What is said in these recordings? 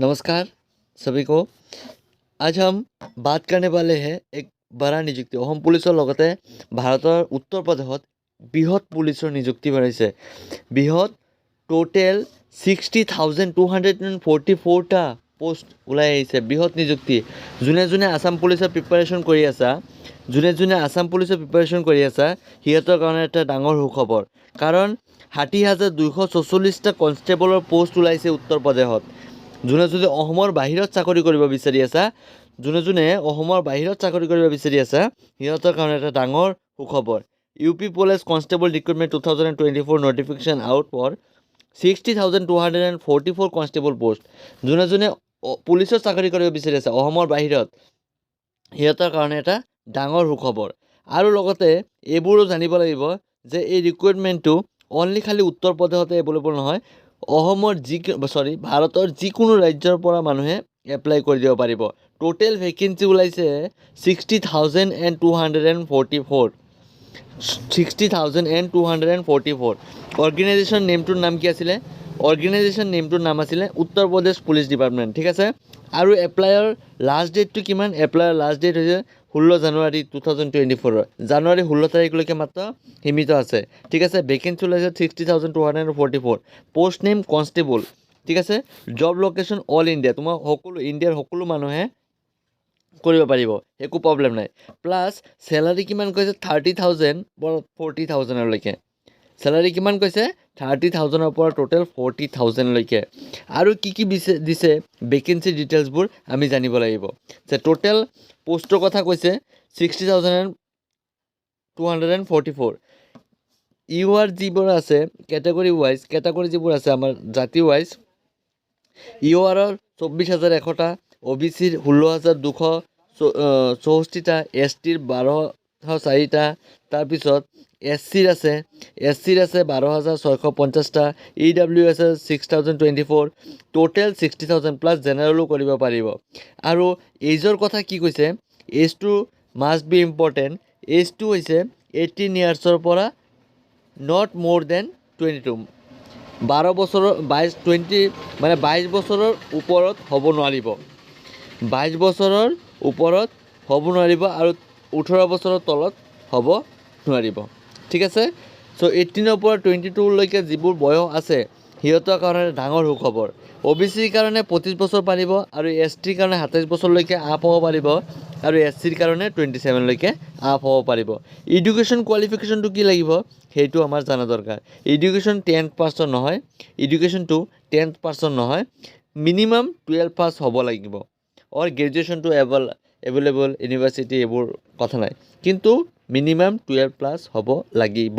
नमस्कार सभी को। आज हम बात करने वाले हैं एक बड़ा नियुक्ति অসম পুলিচৰ লগতে ভাৰতৰ উত্তৰ প্ৰদেশত বৃহৎ পুলিচৰ নিযুক্তি বাঢ়িছে। বৃহৎ টোটেল 60,244টা পোষ্ট ওলাই আহিছে। বৃহৎ নিযুক্তি। যোনে যোনে আসাম পুলিচৰ প্ৰিপাৰেশ্যন কৰি আছা সিহঁতৰ কাৰণে এটা ডাঙৰ সুখবৰ। কাৰণ 60,244টা কনষ্টেবলৰ পোষ্ট ওলাইছে উত্তৰ প্ৰদেশত। যোনে যোনে অসমৰ বাহিৰত চাকৰি কৰিব বিচাৰি আছা সিহঁতৰ কাৰণে এটা ডাঙৰ সুখবৰ। UP police constable recruitment 2024 notification out for 60,244 constable post. যোনে যোনে পুলিচৰ চাকৰি কৰিব বিচাৰি আছে অসমৰ বাহিৰত সিহঁতৰ কাৰণে এটা ডাঙৰ সুখবৰ। আৰু লগতে এইবোৰো জানিব লাগিব যে এই ৰিক্ৰুটমেণ্টটো অনলি খালি উত্তৰ প্ৰদেশতে এভেইলেবল নহয়, অসমৰ ভাৰতৰ যিকোনো ৰাজ্যৰ পৰা মানুহে এপ্লাই কৰি দিব পাৰিব। টোটেল ভেকেঞ্চি ওলাইছে 60,244। অৰ্গেনাইজেশ্যন নেমটোৰ নাম কি আছিলে? অৰ্গেনাইজেশ্যন নেমটোৰ নাম আছিলে উত্তৰ প্ৰদেশ পুলিচ ডিপাৰ্টমেণ্ট। ঠিক আছে। আৰু এপ্লাইৰ লাষ্ট ডেটটো কিমান? এপ্লাইৰ লাষ্ট ডেট হৈছে 16 জানুৱাৰী 2024। জানুৱাৰী 16 তাৰিখলৈকে মাত্ৰ সীমিত আছে। ঠিক আছে। ভেকেঞ্চি ওলাইছে 60,244। Post name constable. ঠিক আছে। জব লোকেশ্যন অল ইণ্ডিয়া, তোমাৰ ইণ্ডিয়াৰ সকলো মানুহে কৰিব পাৰিব, একো প্ৰব্লেম নাই। প্লাছ চেলাৰী কিমান কৈছে? 30,000 পৰা 40,000লৈকে। চেলাৰী কিমান কৈছে? 30,000ৰ পৰা টোটেল 40,000লৈকে। আৰু কি কি দিছে ভেকেঞ্চি ডিটেইলছবোৰ আমি জানিব লাগিব। যে টোটেল পোষ্টৰ কথা কৈছে 60,244। ইউআৰ যিবোৰ আছে কেটেগৰী যিবোৰ আছে আমাৰ জাতি ৱাইজ, ইউআৰৰ 24,100টা, OBCৰ 16,264টা, STৰ 12,004টা, তাৰপিছত SCৰ আছে 12,650টা, EWSৰ 6,024, টোটেল 60,000 প্লাছ জেনেৰেলো কৰিব পাৰিব। আৰু এজৰ কথা কি কৈছে? এজটো মাষ্ট বি ইম্পৰ্টেণ্ট। এজটো হৈছে 18 ইয়াৰ্ছৰ পৰা নট মোৰ দেন 22। 22 বছৰৰ ওপৰত হ'ব নোৱাৰিব। 22 বছৰৰ ওপৰত হ'ব নোৱাৰিব আৰু 18 বছৰৰ তলত হ'ব নোৱাৰিব। ঠিক আছে। চ' 18ৰ পৰা 22লৈকে যিবোৰ বয়স আছে সিহঁতৰ কাৰণে ডাঙৰ সুখবৰ। OBCৰ কাৰণে 25 বছৰ পাৰিব আৰু STৰ কাৰণে 27 বছৰলৈকে আপ হ'ব পাৰিব আৰু SCৰ কাৰণে 27লৈকে আপ হ'ব পাৰিব। এডুকেশ্যন কোৱালিফিকেশ্যনটো কি লাগিব সেইটো আমাৰ জানা দৰকাৰ। এডুকেশ্যন 10th পাছ নহয়, মিনিমাম 12 পাছ হ'ব লাগিব। অৰ গ্ৰেজুৱেশ্যনটো এভেইলেবল ইউনিভাৰ্চিটি এইবোৰ কথা নাই, কিন্তু মিনিমাম 12 প্লাছ হ'ব লাগিব।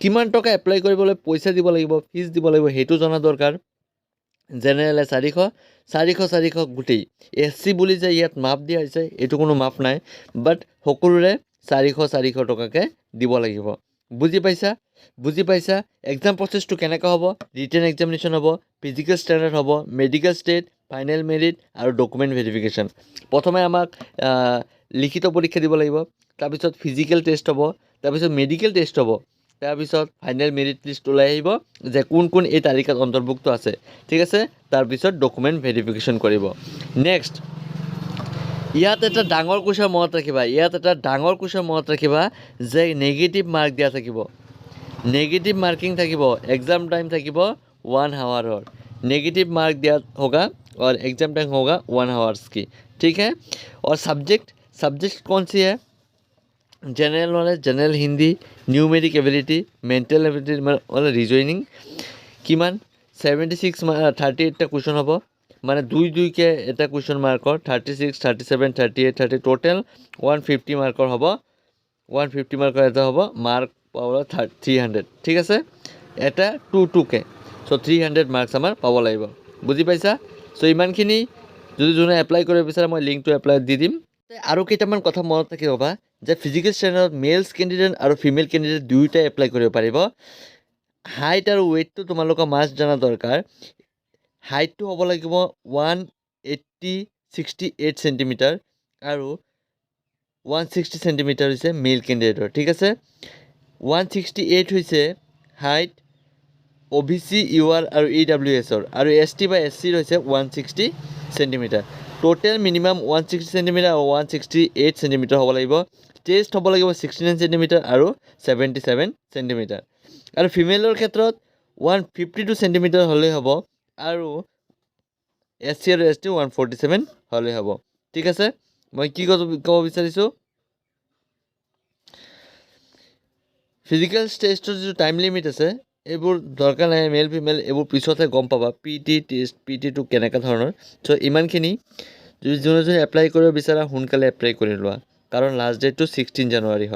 কিমান টকা এপ্লাই কৰিবলৈ পইচা দিব লাগিব, ফিজ দিব লাগিব সেইটো জনা দৰকাৰ। জেনেৰেলে 400 গোটেই। SC বুলি যে ইয়াত মাপ দিয়া হৈছে এইটো কোনো মাপ নাই, বাট সকলোৰে 400 টকাকৈ দিব লাগিব। বুজি পাইছা? এক্সাম প্ৰচেছটো কেনেকুৱা হ'ব? ৰিটেন এক্সামিনেশ্যন হ'ব, ফিজিকেল ষ্টেণ্ডাৰ্ড হ'ব, মেডিকেল ষ্টেট, ফাইনেল মেৰিট আৰু ডকুমেণ্ট ভেৰিফিকেশ্যন। প্ৰথমে আমাক লিখিত পৰীক্ষা দিব লাগিব, তাৰপিছত ফিজিকেল টেষ্ট হ'ব, তাৰপিছত মেডিকেল টেষ্ট হ'ব, তাৰপিছত ফাইনেল মেৰিট লিষ্ট ওলাই আহিব যে কোন কোন এই তালিকাত অন্তৰ্ভুক্ত আছে। ঠিক আছে। তাৰপিছত ডকুমেণ্ট ভেৰিফিকেশ্যন কৰিব। নেক্সট, ইয়াত এটা ডাঙৰ কুৱেশ্যন মনত ৰাখিবা যে নেগেটিভ মাৰ্ক দিয়া থাকিব। नेगेटिव मार्किंग থাকিব। एग्जाम टाइम থাকিব 1 आवर। नेगेटिव मार्क दिया होगा और एग्जाम टाइम होगा 1 आवर्स की। ठीक है। और सब्जेक्ट कौन सी है? General knowledge, general Hindi, numeric ability, mental ability मतलब রিজনিং। কিমান? 38টা কুৱেশ্যন হ'ব, মানে 2-2কে এটা কুৱেশ্যন মাৰ্কৰ 36, 37, 38, 30 টোটেল 150 মাৰ্কৰ হ'ব। 150 মাৰ্কৰ এটা হ'ব মাৰ্ক পাব 300। ঠিক আছে। এটা 2-2কে, চ' 300 মাৰ্কছ আমাৰ পাব লাগিব। বুজি পাইছা? চ' ইমানখিনি। যদি যোনে এপ্লাই কৰিব বিচাৰে মই লিংকটো এপ্লাই দি দিম। আৰু কেইটামান কথা মনত ৰাখি ৰ'বা যে ফিজিকেল ষ্টেণ্ডাৰ্ডত মেলছ কেণ্ডিডেট আৰু ফিমেল কেণ্ডিডেট দুয়োটাই এপ্লাই কৰিব পাৰিব। হাইট আৰু ৱেইটটো তোমালোকৰ মাষ্ট জনা দৰকাৰ। হাইটটো হ'ব লাগিব 168 চেণ্টিমিটাৰ আৰু 160 চেণ্টিমিটাৰ হৈছে মেল কেণ্ডিডেটৰ। ঠিক আছে। 168 হৈছে হাইট OBC UR আৰু EWSৰ আৰু ST বা SCৰ হৈছে 160 সেণ্টিমিটাৰ টোটেল মিনিমাম 160 সেণ্টিমিটাৰ আৰু 168 সেণ্টিমিটাৰ হ'ব লাগিব চেষ্ট হ'ব লাগিব 69 সেণ্টিমিটাৰ আৰু 77 সেণ্টিমিটাৰ আৰু ফিমেলৰ ক্ষেত্ৰত 152 সেণ্টিমিটাৰ হ'লে হ'ব আৰু SC আৰু ST 147 হ'লে হ'ব ঠিক আছে মই কি ক'ব বিচাৰিছোঁ ফিজিকেল টেষ্টৰ যিটো টাইম লিমিট আছে এইবোৰ দৰকাৰ নাই মেল ফিমেল এইবোৰ পিছতহে গম পাবা PT টেষ্ট PTটো কেনেকুৱা ধৰণৰ চ' ইমানখিনি যদি যোনে এপ্লাই কৰিব বিচাৰা সোনকালে এপ্লাই কৰি লোৱা কাৰণ লাষ্ট ডেটটো 16 জানুৱাৰী হয়